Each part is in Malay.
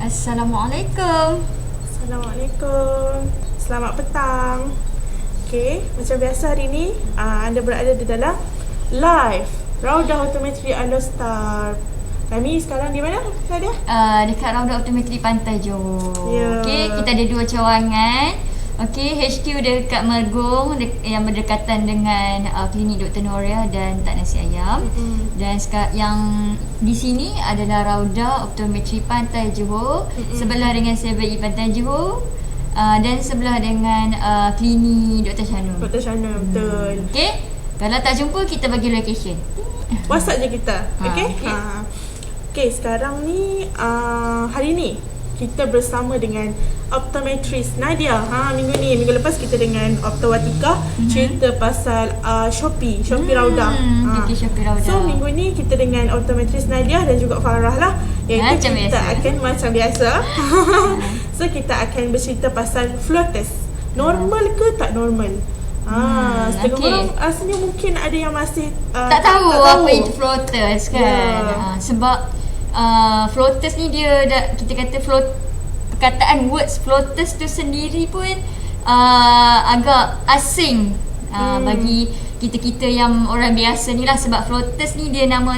Assalamualaikum. Assalamualaikum. Selamat petang. Okey, macam biasa hari ni anda berada di dalam live Raudah Optometri Alostar. Kami sekarang di mana, Nadia? Dekat Raudah Optometri Pantai Johor. Ya. Okey, kita ada dua cawangan. Okey, HQ dekat Mergong yang berdekatan dengan klinik Dr. Noria dan Tak Nasi Ayam. Dan yang di sini adalah Raudah Optometri Pantai Johor, sebelah dengan 7E Pantai Johor, dan sebelah dengan klinik Dr. Shanul. Dr. Shana, betul. Okey, kalau tak jumpa kita bagi location. WhatsApp je kita. Okey? okey. Okey, sekarang ni hari ni kita bersama dengan optometris Nadia. Minggu lepas kita dengan Optowatika cerita pasal Shopee Raudah. Shopee Raudah. So minggu ni kita dengan optometris Nadia dan juga Farah lah, iaitu Macam kita biasa. akan macam biasa. So kita akan bercerita pasal flow test. Normal ke tak normal? Setengah okey. orang rasanya mungkin ada yang masih tak tahu apa itu floaters kan. Ya. Sebab floaters ni dia kita kata perkataan words floaters tu sendiri pun agak asing bagi kita yang orang biasa ni lah. Sebab floaters ni dia nama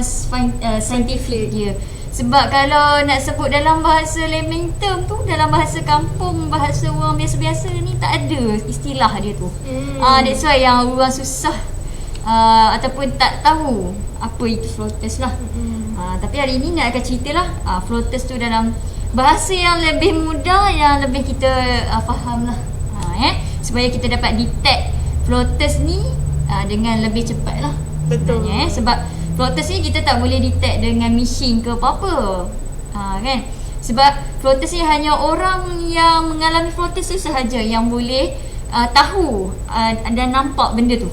scientific dia. Sebab kalau nak sebut dalam bahasa layman term tu, dalam bahasa kampung, bahasa orang biasa-biasa ni tak ada istilah dia tu. That's why yang orang susah ataupun tak tahu apa itu floaters lah. Tapi hari ni nak akan ceritalah floaters tu dalam bahasa yang lebih mudah, yang lebih kita faham lah, supaya kita dapat detect floaters ni dengan lebih cepat lah. Betul. Sebenarnya, sebab floaters ni kita tak boleh detect dengan mesin ke apa-apa, kan? Sebab floaters ni hanya orang yang mengalami floaters tu sahaja yang boleh tahu dan nampak benda tu.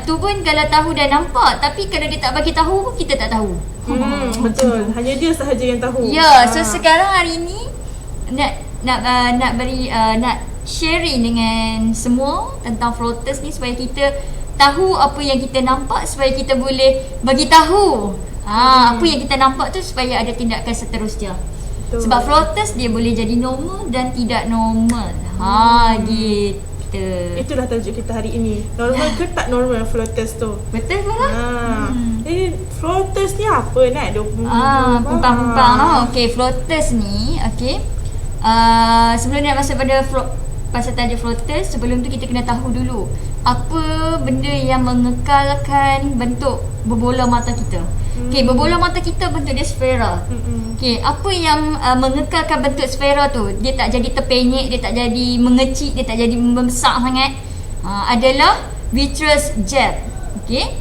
Tu pun kalau tahu dan nampak, tapi kalau dia tak bagi tahu pun kita tak tahu. Betul. Hanya dia sahaja yang tahu. Ya, so sekarang hari ni nak beri nak sharing dengan semua tentang floaters ni supaya kita tahu apa yang kita nampak, supaya kita boleh bagi tahu apa yang kita nampak tu, supaya ada tindakan seterusnya. Betul. Sebab floaters dia boleh jadi normal dan tidak normal. Gitu. Itulah tajuk kita hari ini. Normal ke tak normal flow test tu? Betul ke lah? Jadi flow test ni apa nak? Pumpang-pumpang lah. Okay, floaters ni, okay. Sebelum nak masuk pada pasal tajuk floaters, sebelum tu kita kena tahu dulu apa benda yang mengekalkan bentuk berbola mata kita. Okay, berbola mata kita bentuk dia sfera. Okay, apa yang mengekalkan bentuk sfera tu, dia tak jadi terpenyek, dia tak jadi mengecil, dia tak jadi membesar sangat, adalah vitreous gel. Okay,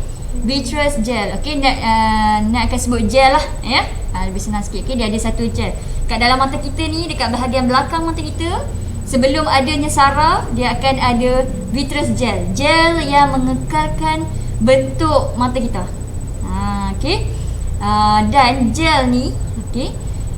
vitreous gel. Okay, nak akan sebut gel lah, ya. Lebih senang sikit. Okay, dia ada satu gel kat dalam mata kita ni, dekat bahagian belakang mata kita. Sebelum adanya saraf, dia akan ada vitreous gel. Gel yang mengekalkan bentuk mata kita. Okay. Dan gel ni, okay,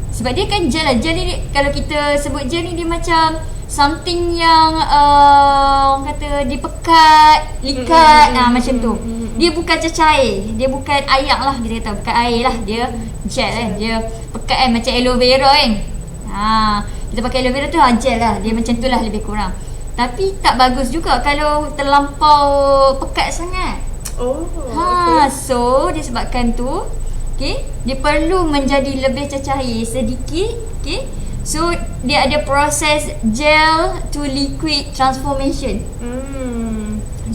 sebab dia kan gel lah. Gel ni, kalau kita sebut gel ni, dia macam something yang orang kata dipekat, likat, macam tu. Dia bukan cecair, dia bukan air lah, kita kata bukan air lah, dia gel kan. Dia pekat kan, macam aloe vera kan. Kita pakai aloe vera tu gel lah, dia macam tu lah lebih kurang. Tapi tak bagus juga kalau terlampau pekat sangat. Okay. So disebabkan tu, okay, dia perlu menjadi lebih cecair sedikit. Okay, so dia ada proses gel to liquid transformation.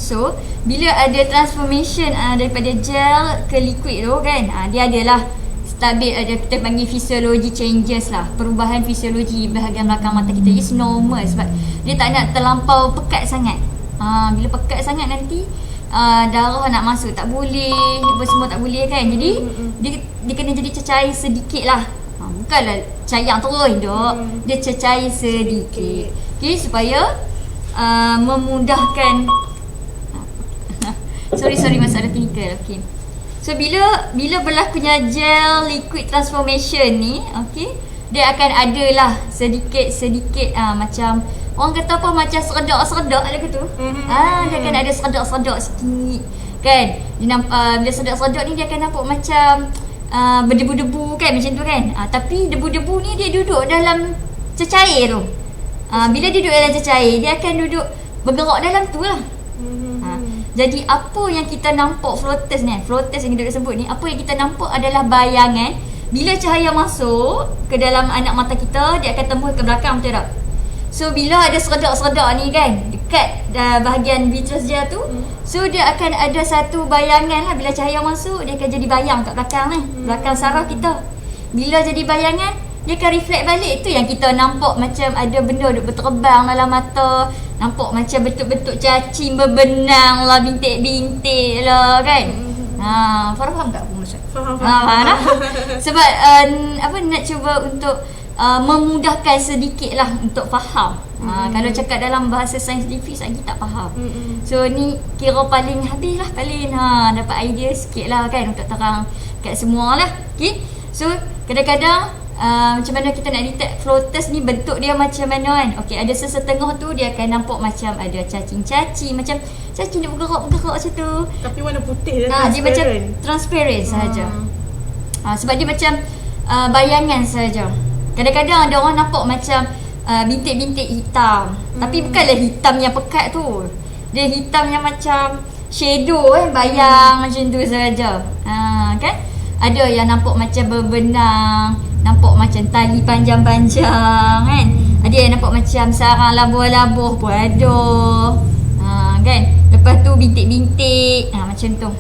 So bila ada transformation daripada gel ke liquid tu kan, dia adalah stabil, ada kita panggil physiology changes lah, perubahan fisiologi bahagian belakang mata kita. Is normal sebab dia tak nak terlampau pekat sangat. Bila pekat sangat nanti darah nak masuk tak boleh, apa semua tak boleh kan. Jadi dia kena jadi cecair sedikit lah. Bukanlah cayang terus dok. Dia cecair sedikit. Okay, supaya memudahkan sorry masalah teknikal. Okay, so bila berlakunya gel liquid transformation ni, okay, dia akan adalah sedikit macam orang kata apa, macam seredak lah gitu. Dia akan ada seredak sikit kan. Dia bila seredak ni dia akan nampak macam berdebu-debu kan, macam tu kan. Tapi debu-debu ni dia duduk dalam cecair tu. Bila dia duduk dalam cecair, dia akan duduk bergerak dalam tu lah. Jadi apa yang kita nampak floaters ni, floaters yang kita sebut ni, apa yang kita nampak adalah bayangan. Bila cahaya masuk ke dalam anak mata kita, dia akan tembus ke belakang, betul tak? So bila ada seredak-seredak ni kan, dekat bahagian vitreous dia tu, so dia akan ada satu bayangan lah. Bila cahaya masuk, dia akan jadi bayang kat belakang ni, belakang saraf kita. Bila jadi bayangan, dia akan reflect balik. Itu yang kita nampak macam ada benda duk berterbang dalam mata. Nampak macam bentuk-bentuk cacing berbenang lah, bintik-bintik lah kan. Farah faham tak apa maksud? Faham. Sebab nak cuba untuk memudahkan sedikit lah untuk faham. Kalau cakap dalam bahasa saintifik lagi tak faham. So ni kira paling habis lah, paling dapat idea sikit lah kan untuk terang kat semua lah. Okay. So kadang-kadang macam mana kita nak detect floaters ni, bentuk dia macam mana kan. Okay, ada sesetengah tu dia akan nampak macam ada cacing-cacing, macam cacing dia bergerak-bergerak macam tu. Tapi warna putih dan dia macam transparent sahaja. Sebab dia macam bayangan sahaja. Kadang-kadang ada orang nampak macam bintik-bintik hitam. Tapi bukanlah hitam yang pekat tu. Dia hitam yang macam shadow bayang macam tu sahaja. Kan? Ada yang nampak macam berbenang, nampak macam tali panjang-panjang kan. Ada yang nampak macam sarang labuh-labuh pun ada. Kan? Lepas tu bintik-bintik macam tu.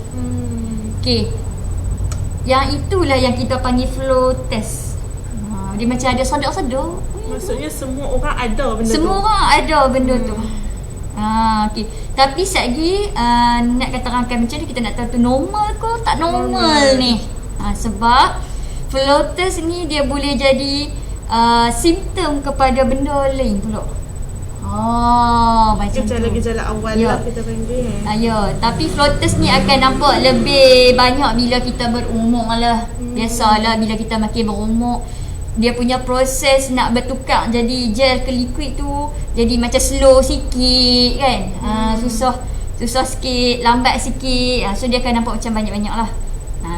Okey. Yang itulah yang kita panggil floaters. Dia macam ada sedar-sedar. Maksudnya semua orang ada benda tu. Semua orang ada benda tu. Okey. Tapi sekali nak katakan macam ni, kita nak tahu tu normal ke tak normal ni. Sebab floaters ni dia boleh jadi simptom kepada benda lain pula. Macam gejala-gejala awal lah kita panggil. Tapi floaters ni akan nampak lebih banyak bila kita berumur lah. Biasalah bila kita makin berumur, dia punya proses nak bertukar jadi gel ke liquid tu jadi macam slow sikit kan. Susah sikit, lambat sikit. So dia akan nampak macam banyak-banyak lah.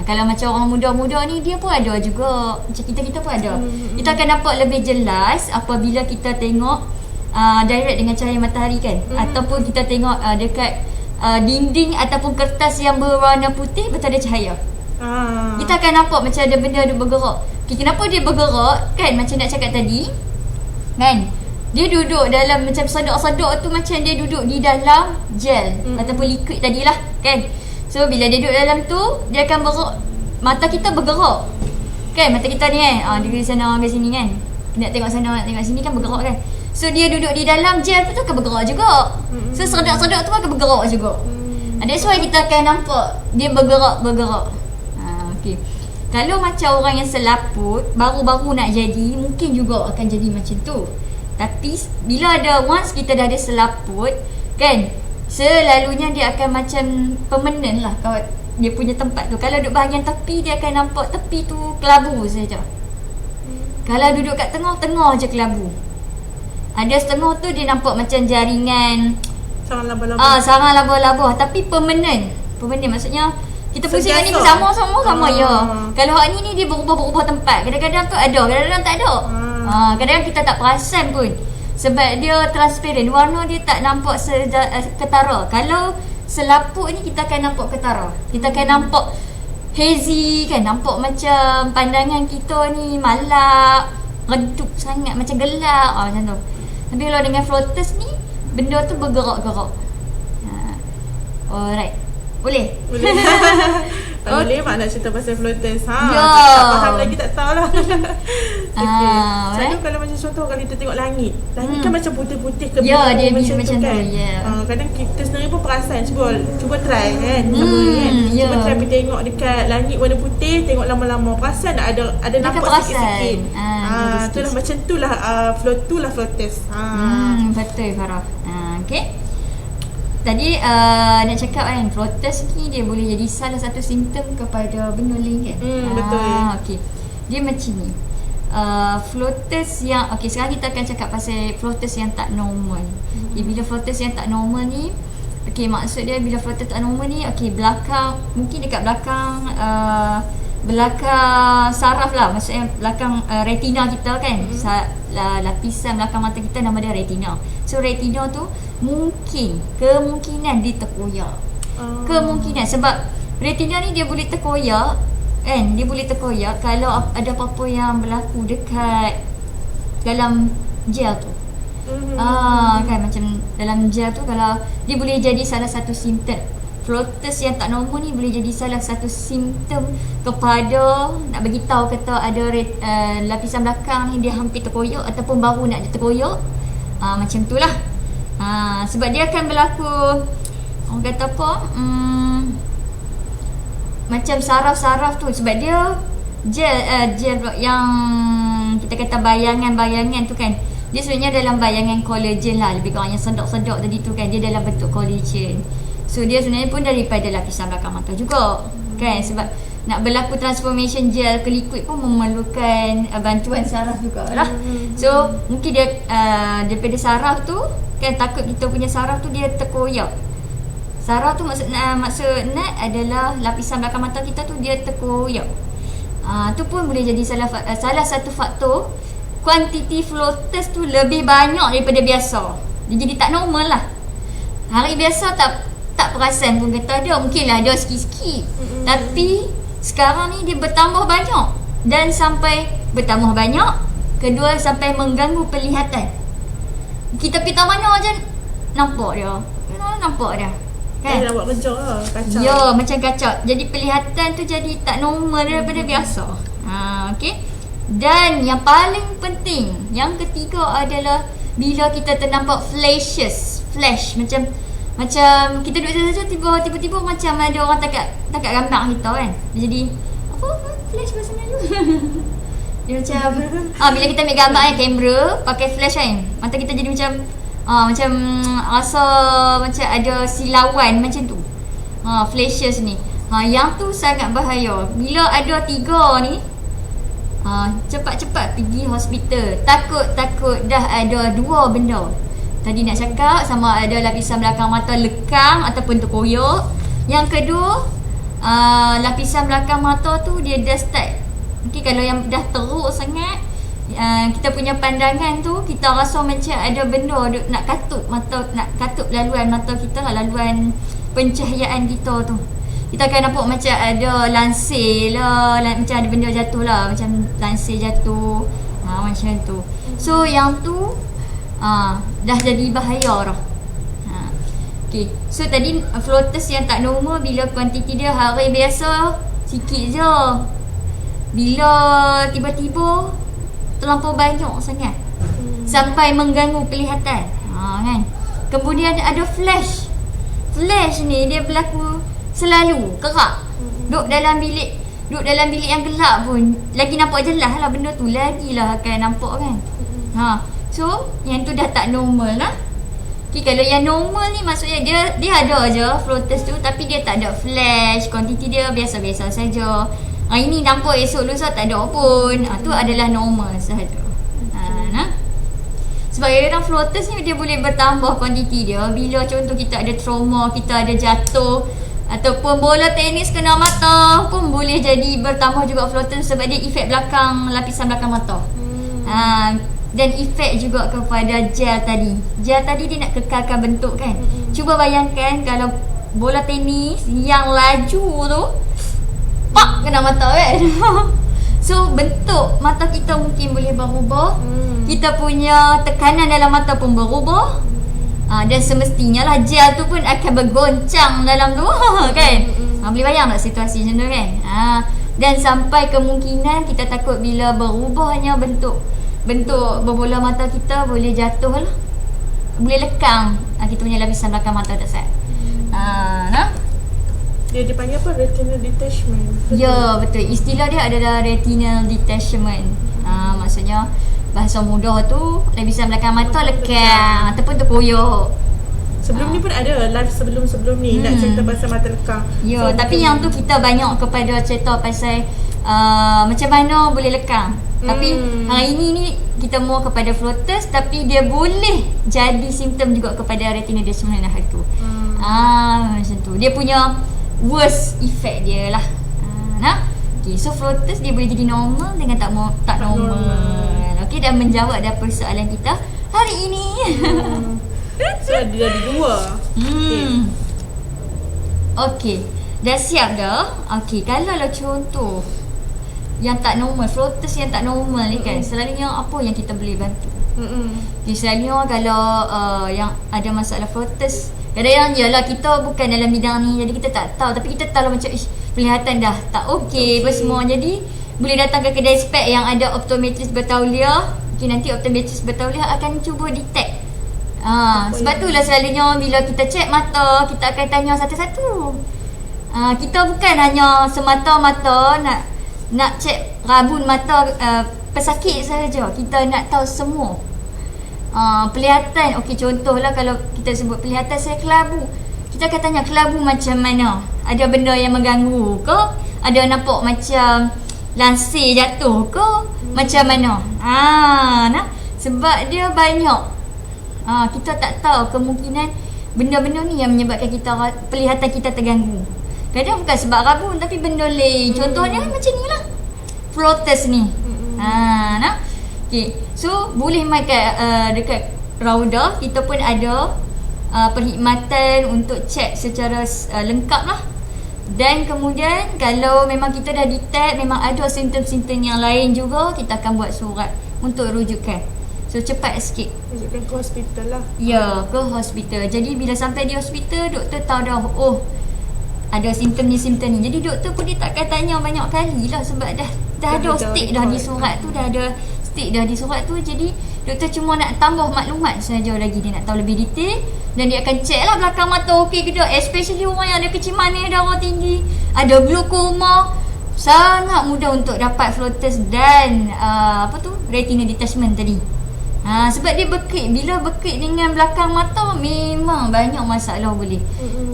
Kalau macam orang muda-muda ni, dia pun ada juga. Macam kita pun ada. Kita akan nampak lebih jelas apabila kita tengok direct dengan cahaya matahari kan. Ataupun kita tengok dekat dinding ataupun kertas yang berwarna putih, betul ada cahaya. Kita akan nampak macam ada benda ada bergerak. Kenapa dia bergerak kan, macam nak cakap tadi kan, dia duduk dalam macam sedok-sedok tu, macam dia duduk di dalam gel ataupun liquid tadilah kan. So bila dia duduk dalam tu, dia akan bergerak. Mata kita bergerak kan, mata kita ni kan dari sana ke sini kan, nak tengok sana nak tengok sini kan, bergerak kan. So dia duduk di dalam gel tu akan bergerak juga. So sedap-sedap tu akan bergerak juga. That's why kita akan nampak dia bergerak. Okay. Kalau macam orang yang selaput, baru-baru nak jadi, mungkin juga akan jadi macam tu. Tapi bila ada once kita dah ada selaput kan, selalunya dia akan macam permanent lah kat dia punya tempat tu. Kalau duduk bahagian tepi, dia akan nampak tepi tu kelabu saja. Kalau duduk kat tengah-tengah je kelabu. Ada setengah tu dia nampak macam jaringan sarang laba-laba. Sarang laba-laba, tapi permanent. Permanent maksudnya kita pusing ni sama ya. Kalau hak ni dia berubah-ubah tempat. Kadang-kadang tu ada, kadang-kadang tak ada. Kadang-kadang kita tak perasan pun. Sebab dia transparent, warna dia tak nampak ketara. Kalau selaput ni kita akan nampak ketara. Kita akan nampak hazy kan, nampak macam pandangan kita ni malap, redup sangat, macam gelap macam tu. Tapi kalau dengan floaters ni, benda tu bergerak-gerak. Alright. Boleh? Boleh mak nak cerita pasal floaters. Ya. Tak faham lagi, tak tahulah. Okay. Selalu kalau macam contoh, kalau kita tengok langit kan macam putih-putih ke biru dia macam macam tu kan. Kadang kita sendiri pun perasan. Cuba try kan. Cuba try pergi tengok dekat langit warna putih, tengok lama-lama, perasan tak ada nampak sikit-sikit. Itulah macam tulah floaters. Betul Farah. Okay. Tadi nak cakap kan, floaters ni dia boleh jadi salah satu simptom kepada benda lain kan. Betul. Okay. Dia macam ni. Floaters yang sekarang kita akan cakap pasal floaters yang tak normal. Bila floaters yang tak normal ni, maksud dia bila floaters tak normal ni, belakang, mungkin dekat belakang belakang saraf lah, maksudnya belakang retina kita kan. Lapisan belakang mata kita nama dia retina. So retina tu kemungkinan dia terkoyak. Kemungkinan sebab retina ni dia boleh terkoyak kan, dia boleh terkoyak kalau ada apa-apa yang berlaku dekat dalam gel tu. Kan macam dalam gel tu, kalau dia boleh jadi salah satu simptom. Floaters yang tak normal ni boleh jadi salah satu simptom kepada nak bagi tahu kata ada lapisan belakang ni dia hampir terkoyak ataupun baru nak terkoyak. Macam tu lah. Sebab dia akan berlaku, orang kata apa, macam saraf-saraf tu, sebab dia gel yang kita kata bayangan-bayangan tu kan, dia sebenarnya dalam bayangan collagen lah, lebih kurang yang sedap-sedap tadi tu kan, dia dalam bentuk collagen. So dia sebenarnya pun daripada lapisan belakang mata juga kan, sebab nak berlaku transformation gel ke liquid pun memerlukan bantuan saraf jugalah. So mungkin dia daripada saraf tu kan, takut kita punya saraf tu dia terkoyak. Saraf tu maksud adalah lapisan belakang mata kita tu dia terkoyak. Tu pun boleh jadi salah satu faktor kuantiti floaters tu lebih banyak daripada biasa. Dia jadi tak normal lah. Hari biasa tak perasan pun kata ada, mungkinlah ada sikit-sikit. Tapi sekarang ni dia bertambah banyak, dan sampai bertambah banyak, kedua sampai mengganggu penglihatan. Kita pergi tak mana je nampak dia. Nampak dia. Kan? Nak buat kerja lah, kacau. Ya, macam kacau. Jadi penglihatan tu jadi tak normal daripada biasa. Okey. Dan yang paling penting, yang ketiga adalah bila kita ternampak flashes. Flash macam kita duduk saja tiba-tiba macam ada orang takat gambar kita kan. Dia jadi apa flash bahasa Melayu. Dia macam bila kita ambil gambar kan, kamera pakai flash kan, mata kita jadi macam rasa macam ada silauan macam tu. Flashes ni. Yang tu sangat bahaya. Bila ada 3 ni, cepat-cepat pergi hospital. Takut dah ada 2 benda. Tadi nak cakap sama ada lapisan belakang mata lekang ataupun terkoyak. Yang kedua, lapisan belakang mata tu dia dah start. Mungkin kalau yang dah teruk sangat, kita punya pandangan tu, kita rasa macam ada benda nak katup mata, nak katup laluan mata kita lah, laluan pencahayaan kita tu. Kita akan nampak macam ada lansir lah, macam ada benda jatuh lah, macam lansir jatuh. Macam tu. So yang tu dah jadi bahaya dah. Okay. So tadi floaters yang tak normal bila kuantiti dia hari biasa sikit je, bila tiba-tiba terlampau banyak sangat sampai mengganggu penglihatan. Kan. Kemudian ada flash. Flash ni dia berlaku selalu kerap. Duduk dalam bilik yang gelap pun lagi nampak jelas lah benda tu, lagilah akan nampak kan. So yang tu dah tak normal lah. Okay, kalau yang normal ni maksudnya dia ada je floaters tu, tapi dia tak ada flash, kuantiti dia biasa-biasa saja. Hari ni nampak, esok lusa tak ada pun. Tu adalah normal sahaja. Sebab kadang floaters ni dia boleh bertambah kuantiti dia bila contoh kita ada trauma, kita ada jatuh, ataupun bola tenis kena mata pun boleh jadi bertambah juga floaters, sebab dia efek lapisan belakang mata. Dan efek juga kepada gel tadi. Gel tadi dia nak kekalkan bentuk kan. Cuba bayangkan kalau bola tenis yang laju tu pak kena mata kan. So bentuk mata kita mungkin boleh berubah. Kita punya tekanan dalam mata pun berubah. Dan semestinya lah gel tu pun akan bergoncang dalam tu kan. Boleh bayang tak situasi macam tu kan. Dan sampai kemungkinan kita takut bila berubahnya bentuk berbola mata kita boleh jatuh lah, boleh lekang kita punya lapisan belakang mata tersebut. Dia dipanggil apa? Retinal detachment. Ya, betul. Istilah dia adalah retinal detachment. Maksudnya bahasa mudah tu lapisan belakang mata lekang ataupun terkoyak. Sebelum ni pun ada live sebelum ni nak cerita pasal mata lekang. Ya, tapi yang tu kita banyak kepada cerita pasal macam mana boleh lekang. Tapi hari ni kita mau kepada floaters, tapi dia boleh jadi simptom juga kepada retinal detachment hari tu. Macam tu. Dia punya worst effect dia lah. Okey, so floaters dia boleh jadi normal dengan tak normal. Okey, dan menjawab dah persoalan kita hari ini. So dia ada 2. Okey. Dah siap dah? Okey, kalau lah contoh yang tak normal, floaters yang tak normal ni kan, selalunya apa yang kita boleh bantu? Okay, selalunya kalau yang ada masalah floaters, kadang-kadang yalah kita bukan dalam bidang ni, jadi kita tak tahu. Tapi kita tahu lah macam penglihatan dah tak okey apa semua. Jadi boleh datang ke kedai spek yang ada optometris bertauliah. Okay, nanti optometris bertauliah akan cuba detect. Sebab itulah selalunya bila kita cek mata, kita akan tanya satu-satu. Kita bukan hanya semata-mata nak cek rabun mata pesakit sahaja. Kita nak tahu semua. Pelihatan, okey, contohlah kalau kita sebut pelihatan saya kelabu, kita akan tanya kelabu macam mana, ada benda yang mengganggu ke, ada nampak macam lansir jatuh ke, macam mana. Sebab dia banyak, kita tak tahu kemungkinan benda-benda ni yang menyebabkan pelihatan kita terganggu. Kadang bukan sebab rabun tapi benda lain. Contohnya macam ni lah, floaters ni. Okay. So boleh mai dekat Raudah, kita pun ada perkhidmatan untuk cek secara lengkap lah. Dan kemudian kalau memang kita dah detect memang ada simptom-simptom yang lain juga, kita akan buat surat untuk rujukan. So cepat sikit. Rujukan ke hospital lah. Ya, ke hospital. Jadi bila sampai di hospital, doktor tahu dah, oh ada simptom ni. Jadi doktor pun dia takkan tanya banyak kali lah, sebab dah ada stick dah di surat tu, Jadi doktor cuma nak tambah maklumat saja lagi. Dia nak tahu lebih detail dan dia akan check lah belakang mata okey ke tak. Especially orang yang ada kecil manis, darah tinggi, ada glaukoma, sangat mudah untuk dapat floaters dan retina detachment tadi. Sebab dia berkait. Bila berkait dengan belakang mata, memang banyak masalah boleh.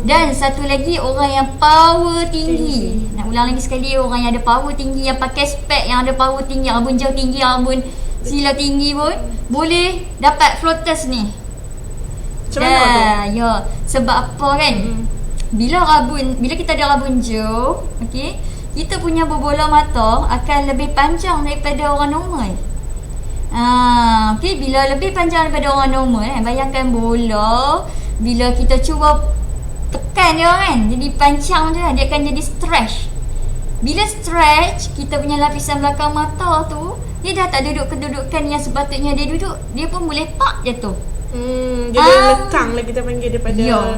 Dan satu lagi, orang yang power tinggi. Nak ulang lagi sekali, orang yang ada power tinggi, yang pakai spek yang ada power tinggi, rabun jauh tinggi, rabun sila tinggi pun boleh dapat floaters ni. Macam mana tu? Ya, sebab apa kan? Bila kita ada rabun jauh, okey, kita punya berbola mata akan lebih panjang daripada orang normal. Okay, bila lebih panjang daripada orang normal, bayangkan bola, bila kita cuba tekan dia kan, jadi panjang dia akan jadi stretch. Bila stretch, kita punya lapisan belakang mata tu, dia dah tak duduk kedudukan yang sepatutnya dia duduk, dia pun boleh jatuh. Jadi lekang lah kita panggil daripada.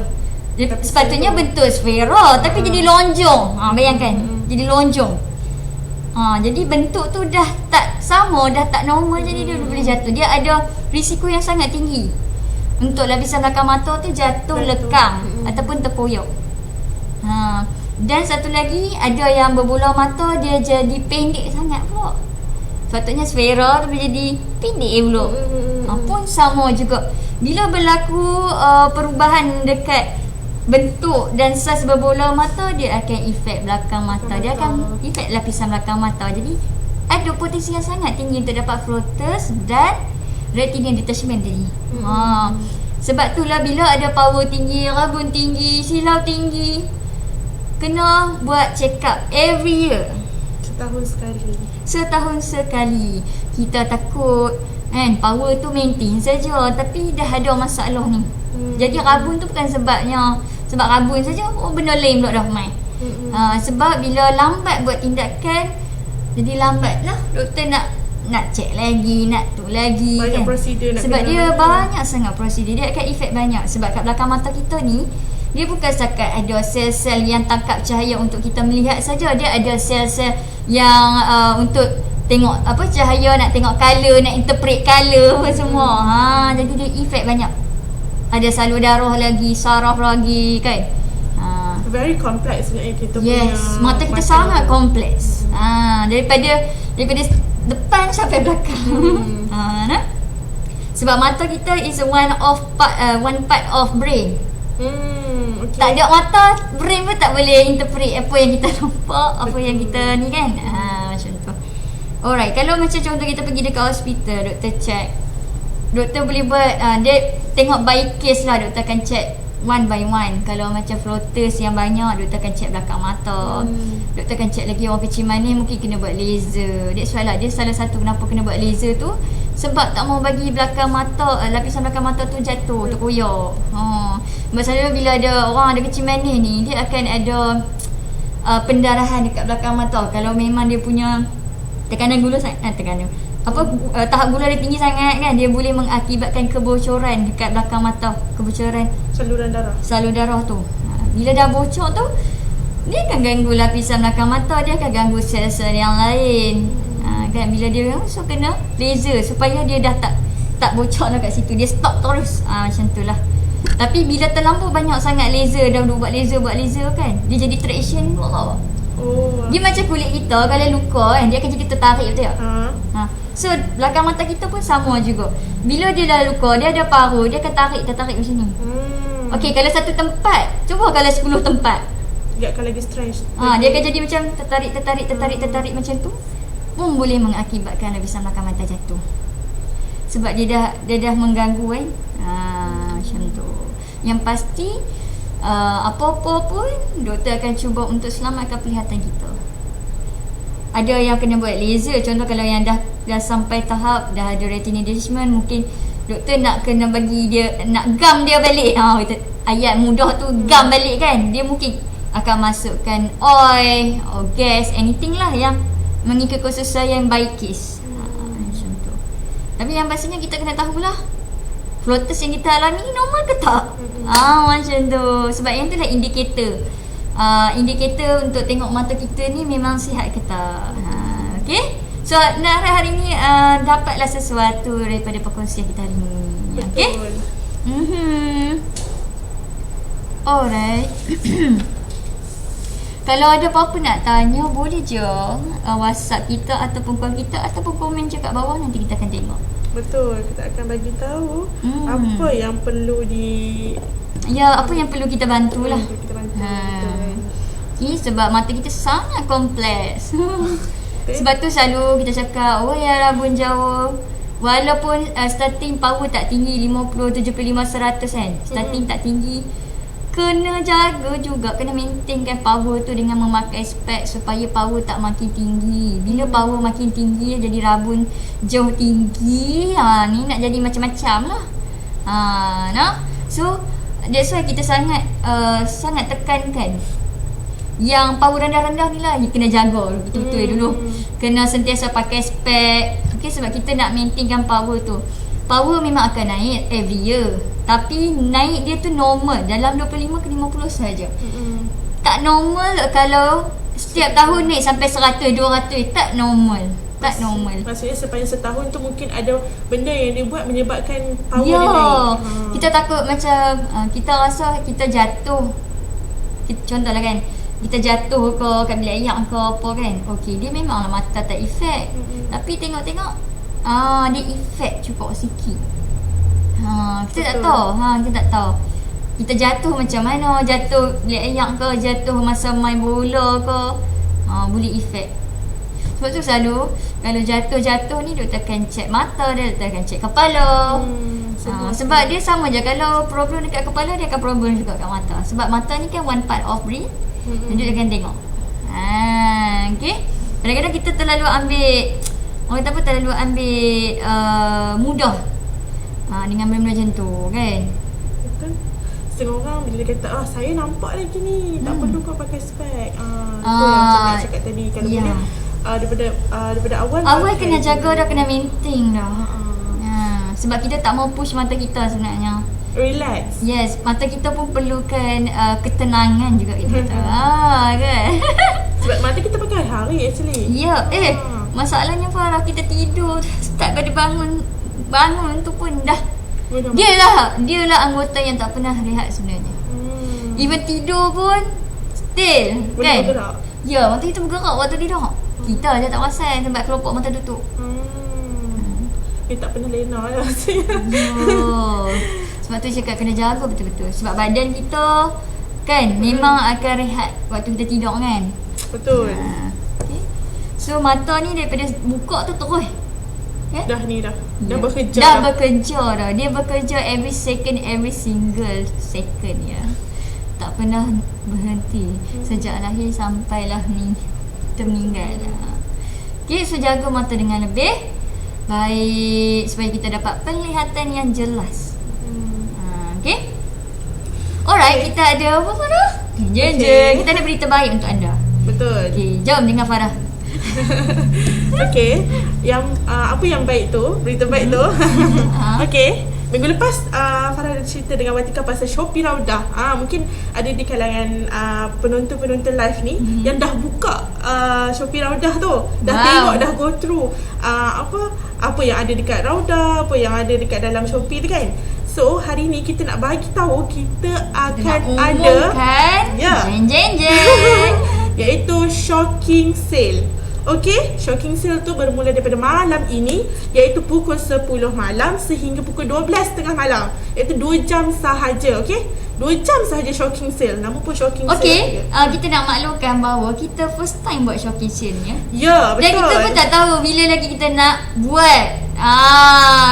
Dia sepatutnya bentuk sfera, tapi jadi lonjong. Bayangkan, jadi lonjong. Jadi bentuk tu dah tak sama, dah tak normal, jadi dia boleh jatuh. Dia ada risiko yang sangat tinggi untuk lapisan belakang mata tu jatuh lekang ataupun terkoyak. Dan satu lagi, ada yang berbola mata dia jadi pendek sangat pula. Sepatutnya sfera tu boleh jadi pendek pula. Pun sama juga. Bila berlaku perubahan dekat bentuk dan saiz berbola mata, dia akan efek belakang mata. Dia akan efek lapisan belakang mata. Jadi ada potensi yang sangat tinggi untuk dapat floaters dan retina detachment tadi. Sebab itulah bila ada power tinggi, rabun tinggi, silau tinggi, kena buat check up every year. Setahun sekali. Kita takut kan power tu maintain saja, tapi dah ada masalah ni. Jadi rabun tu bukan sebab rabun saja, benda lain pula dah main. Sebab bila lambat buat tindakan, jadi lambat lah doktor nak cek lagi, nak tu lagi banyak kan. prosedur nak sebab dia banyak sangat prosedur, dia akan efek banyak. Sebab kat belakang mata kita ni, dia bukan setakat ada sel-sel yang tangkap cahaya untuk kita melihat saja. Dia ada sel-sel yang untuk tengok cahaya, nak tengok color, nak interpret color semua. Jadi dia efek banyak. Ada salur darah lagi, saraf lagi kan. Very complex sebenarnya kita punya. Mata kita sangat kompleks. Daripada depan sampai belakang. Sebab mata kita is one part of brain. Okay. Tak ada mata, brain pun tak boleh interpret apa yang kita nampak, apa yang kita ni kan. Macam tu. Alright, kalau macam contoh kita pergi dekat hospital, doktor check, doktor boleh buat dia tengok by case lah. Doktor akan check one by one. Kalau macam floaters yang banyak, doktor akan check belakang mata. Doktor akan check lagi orang kecil manis, mungkin kena buat laser. That's why lah, dia salah satu kenapa kena buat laser tu, sebab tak mau bagi belakang mata, lapisan belakang mata tu jatuh, terkoyak. Masalahnya bila ada orang ada kecil manis ni, dia akan ada pendarahan dekat belakang mata. Kalau memang dia punya tekanan gula tahap gula dia tinggi sangat kan, dia boleh mengakibatkan kebocoran dekat belakang mata, kebocoran saluran darah tu. Bila dah bocor tu, dia akan ganggu lapisan belakang mata, dia akan ganggu sel-sel yang lain. Kan bila dia so kena laser supaya dia dah tak bocor dekat situ, dia stop terus. Macam tu lah. Tapi bila terlampau banyak sangat laser, dah buat laser kan, dia jadi traction pula. Dia macam kulit kita kalau luka kan, dia akan jadi tertarik, betul tak? So belakang mata kita pun sama juga. Bila dia dah luka, dia ada paru, dia akan tertarik macam ni. Okey, kalau satu tempat, cuba kalau 10 tempat, dia akan lagi stretch. Dia akan jadi macam tertarik macam tu, pun boleh mengakibatkan lapisan belakang mata jatuh. Sebab dia dah mengganggu kan. Macam tu. Yang pasti apa-apa pun doktor akan cuba untuk selamatkan penglihatan kita. Ada yang kena buat laser. Contoh kalau yang dah sampai tahap dah ada retina detachment, mungkin doktor nak kena bagi dia, nak gam dia balik. Ayat mudah tu, gam balik kan. Dia mungkin akan masukkan oil or gas, anything lah yang mengikut kesesuaian by case. Macam tu. Tapi yang pastinya kita kena tahulah, floaters yang kita alami ni normal ke tak? Macam tu. Sebab yang tu lah indikator. Indikator untuk tengok mata kita ni memang sihat ke tak. Okay. So nak harap hari ni dapatlah sesuatu daripada perkongsian kita hari ni. Okay. Alright. Kalau ada apa-apa nak tanya, boleh je WhatsApp kita ataupun call kita ataupun komen je kat bawah, nanti kita akan tengok. Betul, kita akan bagi tahu apa yang perlu apa yang perlu kita bantulah. Kita bantu. Okay, sebab mata kita sangat kompleks. Sebab tu selalu kita cakap, ya rabun jauh, walaupun starting power tak tinggi 50, 75, 100 kan, starting tak tinggi, kena jaga juga, kena maintainkan power tu dengan memakai spek supaya power tak makin tinggi. Bila power makin tinggi, jadi rabun jauh tinggi, ni nak jadi macam-macam lah. So that's why kita sangat tekankan yang power rendah-rendah ni lah, kena jaga betul-betul dulu. Kena sentiasa pakai spek. Okay, sebab kita nak maintainkan power tu. Power memang akan naik every year, tapi naik dia tu normal dalam 25 ke 50 saja. Tak normal kalau setiap tahun naik sampai 100, 200. Tak normal. Tak normal. Maksudnya sepanjang setahun tu mungkin ada benda yang dia buat menyebabkan power dia naik. Kita takut macam kita rasa kita jatuh. Contohlah kan, kita jatuh ke kat bilik ayak ke apa kan. Okey, dia memanglah mata tak efek. Tapi tengok-tengok dia efek cukup sikit. Kita tak tahu. Kita tak tahu. Kita jatuh macam mana, jatuh bilik ayak ke, jatuh masa main bola ke, boleh efek. Sebab tu selalu kalau jatuh ni doktor akan check mata dia, doktor akan check kepala. Sebab dia sama je, kalau problem dekat kepala, dia akan problem juga kat mata. Sebab mata ni kan one part of brain. Dia akan tengok. Okay. Kadang-kadang kita terlalu ambil mudah dengan benda-benda macam tu kan. Betul. Setengah orang bila dia kata saya nampak lagi ni, tak perlu kau pakai spek. Itu yang saya cakap tadi. Kalau boleh daripada awal kena jaga dah, kena maintain dah. Sebab kita tak mau push mata kita sebenarnya. Relax. Yes, mata kita pun perlukan ketenangan juga kita. Kan. Sebab mata kita pakai hari actually. Ya, masalahnya Farah, kita tidur start pada bangun tu pun dah dia lah anggota yang tak pernah rehat sebenarnya. Even tidur pun still kan. Bergerak. Ya, mata kita bergerak waktu tidur. Kita je tak perasan sebab kelopak mata tutup. Tak pernah lena lah. Sebab tu cakap kena jaga betul-betul. Sebab badan kita kan memang akan rehat waktu kita tidur kan. Betul. Okay. So mata ni daripada buka tu terus Eh? Dah ni dah. Dah Ya. bekerja Dah bekerja dah. Dia bekerja every second, every single second ya. Tak pernah berhenti sejak lahir sampailah ni termeninggal lah. Okay, so jaga mata dengan lebih baik supaya kita dapat penglihatan yang jelas. Okay. Alright, kita ada apa Farah? Kita ada berita baik untuk anda. Betul. Okay, jom dengar Farah. Okay, yang apa yang baik tu, berita baik tu. Okay, minggu lepas Farah ada cerita dengan Watika pasal Shopee Raudah. Mungkin ada di kalangan penonton-penonton live ni yang dah buka Shopee Raudah tu, dah tengok, dah go through apa yang ada dekat Raudah, apa yang ada dekat dalam Shopee tu kan. So hari ni kita nak bagi tahu kita akan ada Jeng. iaitu shocking sale. Okey, shocking sale tu bermula daripada malam ini, iaitu pukul 10 malam sehingga pukul 12.30 malam. Iaitu 2 jam sahaja, okey? 2 jam sahaja shocking sale. Nama pun shocking sale. Okey, kita nak maklumkan bahawa kita first time buat shocking sale ni. Ya, betul. Dan kita pun tak tahu bila lagi kita nak buat.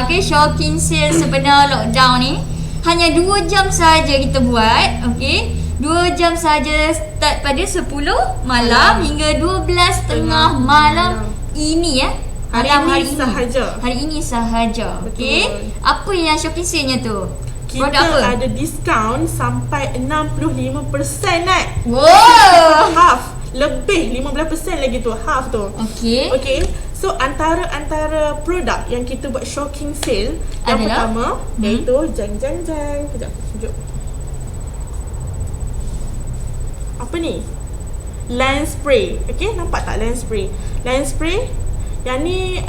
Okay, shocking sale sebenar lockdown ni hanya 2 jam sahaja kita buat. Okey, 2 jam saja, start pada 10 malam hingga 12.30 malam ini ya. Hari ini sahaja. Hari ini sahaja. Okey. Apa yang shocking sale-nya tu? Kita ada diskaun sampai 65% Nat. Wow. Half. Lebih 15% lagi tu, half tu. Okey. Okey. So antara produk yang kita buat shocking sale yang adalah? pertama iaitu jang. Kejap aku tunjuk. Apa ni? Lens spray. Okey, nampak tak lens spray? Lens spray yang ni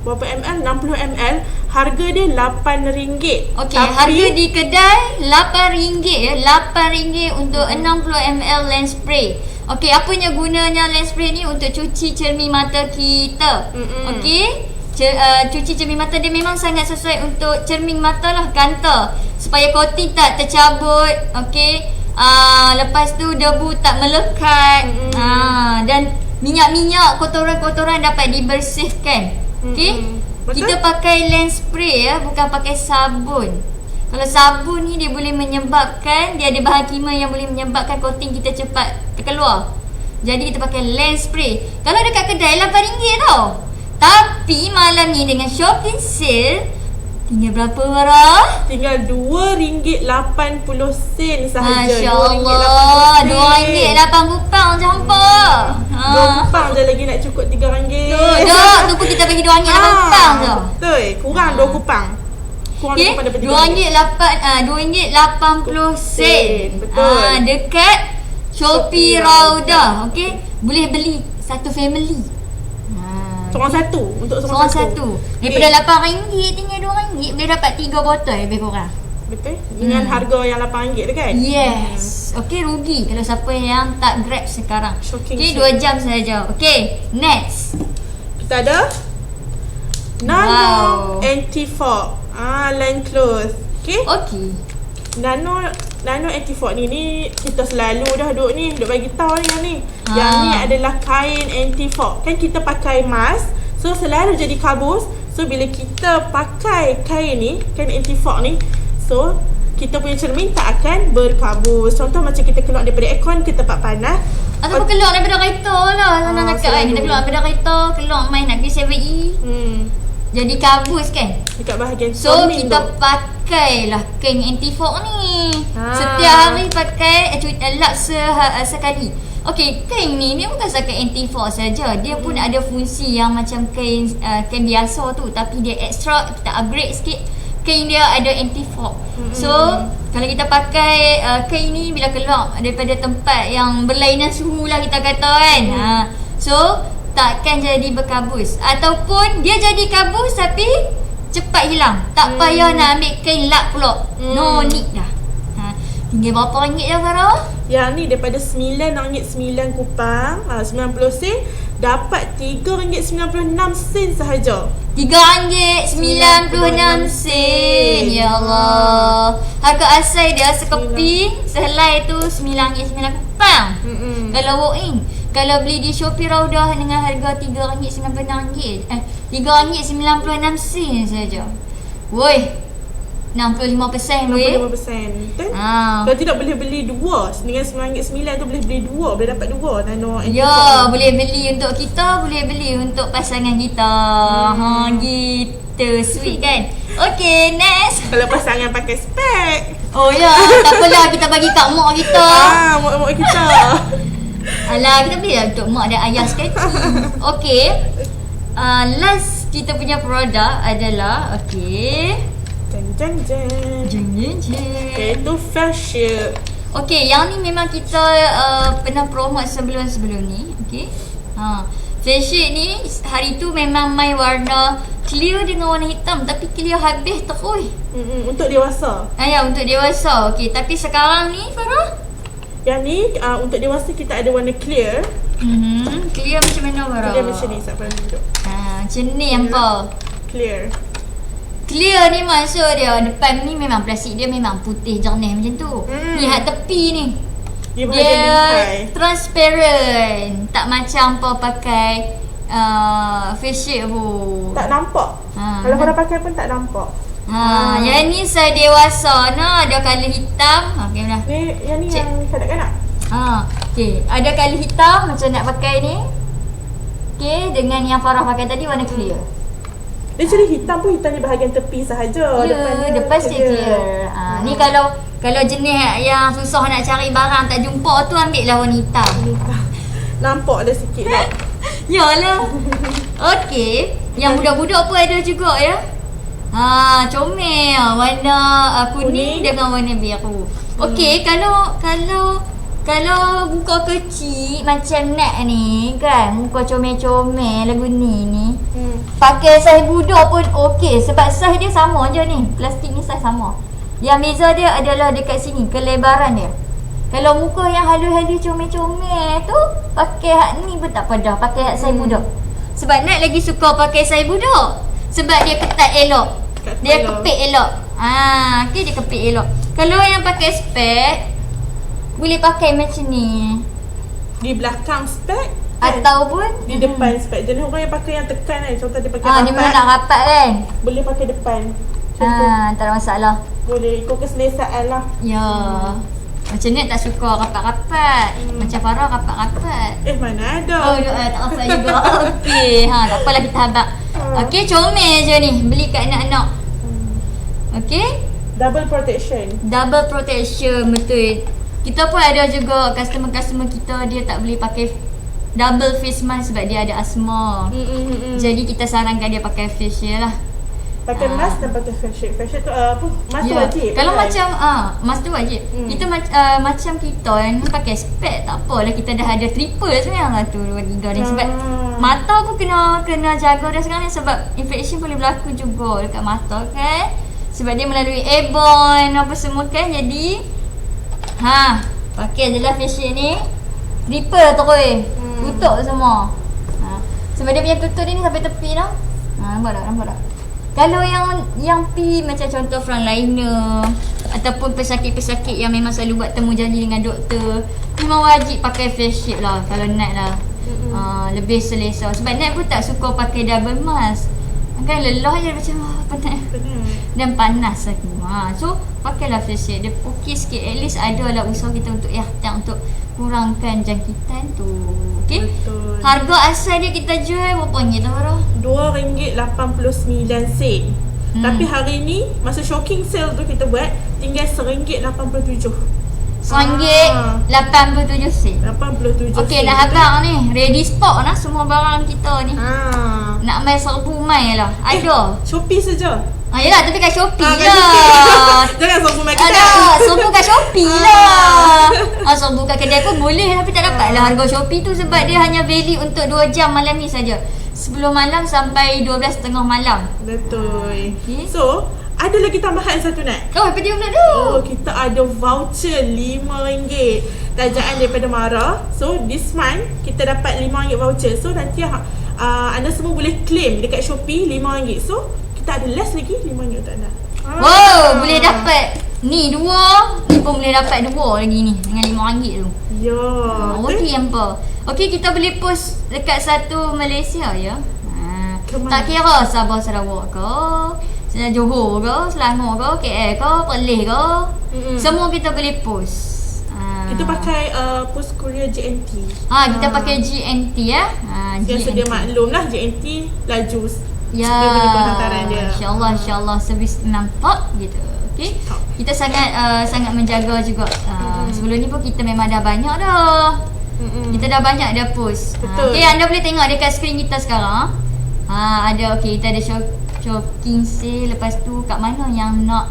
berapa ml? 60 ml. Harga dia RM8. Okey, harga di kedai RM8 ya. RM8 untuk 60 ml lens spray. Okey, apanya gunanya lens spray ni? Untuk cuci cermin mata kita. Okey. Cuci cermin mata dia memang sangat sesuai untuk cermin mata lah, ganta, supaya coating tak tercabut. Okey. Lepas tu debu tak melekat. Dan minyak-minyak, kotoran-kotoran dapat dibersihkan. Okey. Kita pakai lens spray ya, bukan pakai sabun. Kalau sabun ni dia boleh menyebabkan, dia ada bahan kimia yang boleh menyebabkan coating kita cepat terkeluar. Jadi kita pakai lens spray. Kalau dekat kedai RM8 tau. Tapi malam ni dengan shopping sale tinggal berapa Farah? Tinggal RM2.80 sahaja. Masya Allah, RM2.80 jampa. 2 kupang je lagi nak cukup RM3. Tu pun kita bagi RM2.80 je. Betul, kurang 2 kupang. Kurang daripada RM2.80. Betul. Dekat Shopee Raudah. Okey, boleh beli satu family. Seorang satu. Untuk Seorang satu. Daripada RM8 tinggal RM2 boleh dapat 3 botol lebih kurang. Betul. Dengan harga yang RM8 tu kan? Yes. Okey, rugi kalau siapa yang tak grab sekarang. Okey, 2 jam saja. Okey, next. Kita ada Nano Anti-Fog. Line close. Okey. Nano Anti-Fog ni kita selalu dah duk bagi tahu ni. Yang ni adalah kain anti-fog. Kan kita pakai mask, so selalu jadi kabus. So bila kita pakai kain ni, kain anti-fog ni, so kita punya cermin tak akan berkabus. Contoh macam kita keluar daripada aircon ke tempat panas, ataupun keluar daripada kereta lah. Senang cakap kan, kita keluar daripada kereta, keluar main nak pergi 7E. Jadi kabus kan. Dekat bahagian so cermin kita tu pakailah kain anti-fog ni. Setiap hari pakai, lap sekali. Okey, kain ni bukan setakat anti-fog saja. Dia pun ada fungsi yang macam kain biasa tu, tapi dia extra, kita upgrade sikit. Kain dia ada anti-fog. So kalau kita pakai kain ni bila keluar daripada tempat yang berlainan suhu lah kita kata kan. So takkan jadi berkabus. Ataupun dia jadi kabus tapi cepat hilang. Tak payah nak ambil kain lap pula. No need dah. Tinggal berapa ringgit dah Farah? Yang ni daripada RM9.9 kupang 90 sen, dapat RM3.96 sahaja. RM3.96. Ya Allah. Harga asal dia sekeping sehelai tu RM9.9 kupang. Kalau walk in. Kalau beli di Shopee Raudah dengan harga RM3.96 RM3.96 saja. Woi, 65% weh. 65%. Betul? Kalau tidak boleh beli dua. Dengan RM9.9 tu boleh beli dua. Boleh dapat dua nano NT4 Ya, ni. boleh beli untuk kita, boleh beli untuk pasangan kita. Gitu. Sweet kan? Okay, next. Kalau pasangan pakai spek. Oh ya, tak apalah kita bagi kat mak kita. Mak kita. Alah, kita beli lah untuk mak dan ayah sekali. Okay. Last kita punya produk adalah Jeng jeng jeng. jeng jeng jeng. Iaitu facial. Okay, yang ni memang kita pernah promote sebelum-sebelum ni. Okay. Facial ni hari tu memang main warna clear dengan warna hitam, tapi clear habis terus. Untuk dewasa. Ya, untuk dewasa. Okay, tapi sekarang ni Farah? Yang ni untuk dewasa kita ada warna clear. Clear macam mana Farah? Clear macam ni, Sat pernah tunjuk. Macam ni apa? Clear. Clear ni maksud dia depan ni memang plastik dia memang putih jernih macam tu. Ni hak tepi ni. Dia bahagian bingkai. Transparent. Tak macam apa pakai face shield pun. Tak nampak. Kalau korang pakai pun tak nampak. Yang ni saya dewasa ada colour hitam. Okey dah. Yang ni yang kanak-kanak. Okey, ada colour hitam macam nak pakai ni. Okey, dengan yang Farah pakai tadi warna clear. Dia cari hitam pun hitam di bahagian tepi sahaja. Depan sikit clear. Ni kalau jenis yang susah nak cari barang tak jumpa tu, ambil lah warna hitam. Nampak dah sikit tak? Yalah. Okey, yang budak-budak pun ada juga ya. Comel warna kuning dengan warna biru. Okey, kalau muka kecil macam Nat ni kan, muka comel-comel lagu ni pakai saiz budak pun okey, sebab saiz dia sama je ni. Plastik ni saiz sama. Yang beza dia adalah dekat sini, kelebaran dia. Kalau muka yang halus-halus comel-comel tu, pakai hak ni pun tak apa dah, pakai hak saiz budak. Sebab Nat lagi suka pakai saiz budak. Sebab dia ketat elok. Dia kepit elok. Okey, dia kepit elok. Kalau yang pakai spek, boleh pakai macam ni. Di belakang spek Ataupun di depan spek. Jenis orang yang pakai yang tekan kan. Contoh dia pakai dia memang nak rapat kan. boleh pakai depan. Contoh Tak ada masalah. boleh ikut keselesaan lah. Ya. Macam ni tak suka rapat-rapat. Macam Farah rapat-rapat. Mana ada. Tak rasa juga. Okey, tak apalah kita habaq. Okey, comel je ni. Beli kat anak-anak. Okey. Double protection. Double protection, betul. Kita pun ada juga customer-customer kita, dia tak boleh pakai double face mask sebab dia ada asma. Jadi kita sarankan dia pakai face shield lah. Pakai mask dan pakai face shield. Face shield tu apa? Mask tu wajib. Kalau macam mask tu wajib. Kita macam kita yang pakai spek tak apalah, kita dah ada triple sebenarnya lah tu, 2 3 ni sebab mata pun kena jaga dah sekarang ni, sebab infection boleh berlaku juga dekat mata kan. Sebab dia melalui airborne apa semua kan. Jadi pakai je lah face shield ni. Triple terus. Tutup semua. Sebab dia punya tutup dia ni sampai tepi dah. Nampak tak? Kalau yang P macam contoh frontliner ataupun pesakit-pesakit yang memang selalu buat temu janji dengan doktor, memang wajib pakai face shield lah kalau Nat lah. Lebih selesa. Sebab Nat pun tak suka pakai double mask. Kan lelah je macam penat. Dan panas lagi. So pakailah face shield. Dia okey sikit. At least ada lah usaha kita untuk untuk kurangkan jangkitan tu. Okay. Betul. Harga asal dia kita jual berapa ringgit Farah? RM2.89. Tapi hari ni masa shocking sale tu kita buat tinggal RM1.87. RM1.87. 87. Okey, dah habaq ni. Ready stock lah semua barang kita ni. Nak main 1000 mai lah. Ada. Shopee saja. Yelah, tapi kat Shopee kat lah. Jangan sombong kat Ada, sombong kat Shopee lah. Sombong kat kedai pun boleh, tapi tak dapat lah harga Shopee tu sebab dia hanya valid untuk 2 jam malam ni saja. 10 malam sampai 12.30 malam. Betul. Okay. So, ada lagi tambahan satu Nat. Apa dia pula tu? Kita ada voucher RM5 tajaan daripada Mara. So, this month kita dapat RM5 voucher. So, nanti anda semua boleh claim dekat Shopee RM5. So, kita ada less lagi RM5 untuk anda. Wow, boleh dapat Ni dua, ni pun boleh dapat dua lagi ni dengan RM5 tu. Ya. Okey hampa. Okey, kita boleh post dekat satu Malaysia ya. Ke mana? Tak kira Sabah Sarawak ke, Johor ke, Selangor ke, KL ke, Perlis ke. Semua kita boleh post. Kita pakai post courier JNT. Kita pakai GNT ya. Yang sedia maklum lah JNT laju. Ya. Dia bagi penghantaran dia. InsyaAllah servis nampak gitu. Okey. Kita sangat menjaga juga. Sebelum ni pun kita memang dah banyak dah. Kita dah banyak dah post. Betul. Okey, anda boleh tengok dekat skrin kita sekarang. Ada kita ada shopping sale. Lepas tu kat mana yang nak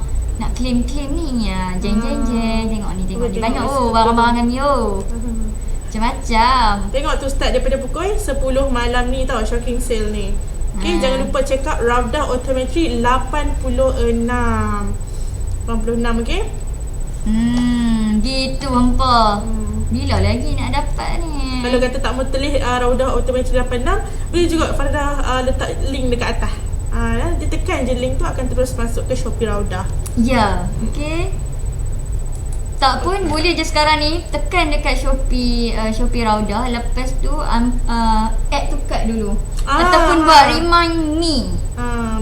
claim ni ya. Jeng. Tengok ni Oh, banyak tengok. barang-barang kami macam-macam. Tengok tu start daripada pukul 10 malam ni tau shocking sale ni. Okay, jangan lupa check out Raudah Optometry 86. Okay? Gitu hampa. Bila lagi nak dapat ni? Kalau kata tak mau telih Raudah Optometry 86, boleh juga Fardah letak link dekat atas. Dia tekan je link tu akan terus masuk ke Shopee Raudah. Ya, okey. Tak pun boleh je sekarang ni tekan dekat Shopee Raudah. Lepas tu add tu kat dulu. Ataupun buat remind me.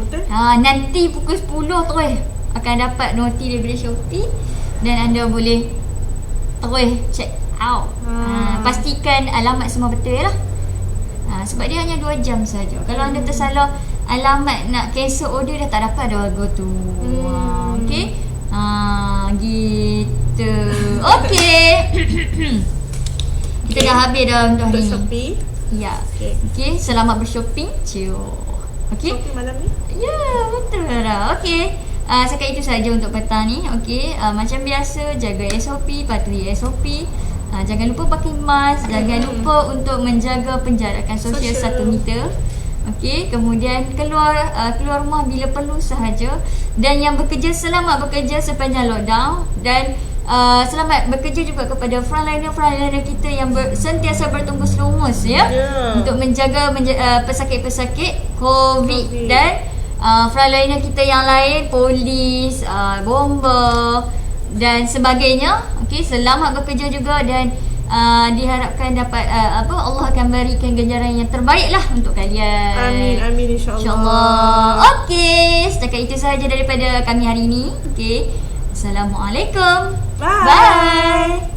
Betul? Nanti pukul 10 terus akan dapat noti daripada Shopee dan anda boleh terus check out. Pastikan alamat semua betul lah. Sebab dia hanya 2 jam saja. Kalau anda tersalah alamat nak cancel order dah tak dapat dah go tu. Okey. Gitu. Okey. Kita dah habis dah untuk hari ni. Shopee. Ya. Okey, selamat bershopping. Cio. Okey. Shopee malam ni. Ya, betul dah. Okey. Setakat itu saja untuk petang ni. Okey, macam biasa jaga SOP, patuhi SOP. Jangan lupa pakai mask, jangan lupa untuk menjaga penjarakan sosial 1 meter. Okey, kemudian keluar rumah bila perlu sahaja, dan yang bekerja selamat bekerja sepanjang lockdown, dan selamat bekerja juga kepada frontliner kita yang sentiasa bertungkus lumus ya, untuk menjaga pesakit-pesakit COVID. Dan frontliner kita yang lain, polis, bomba dan sebagainya. Okey, selamat bekerja juga, dan diharapkan dapat Allah akan berikan ganjaran yang terbaik lah untuk kalian. Amin InsyaAllah. Okey, setakat itu sahaja daripada kami hari ini. Okey, Assalamualaikum. Bye.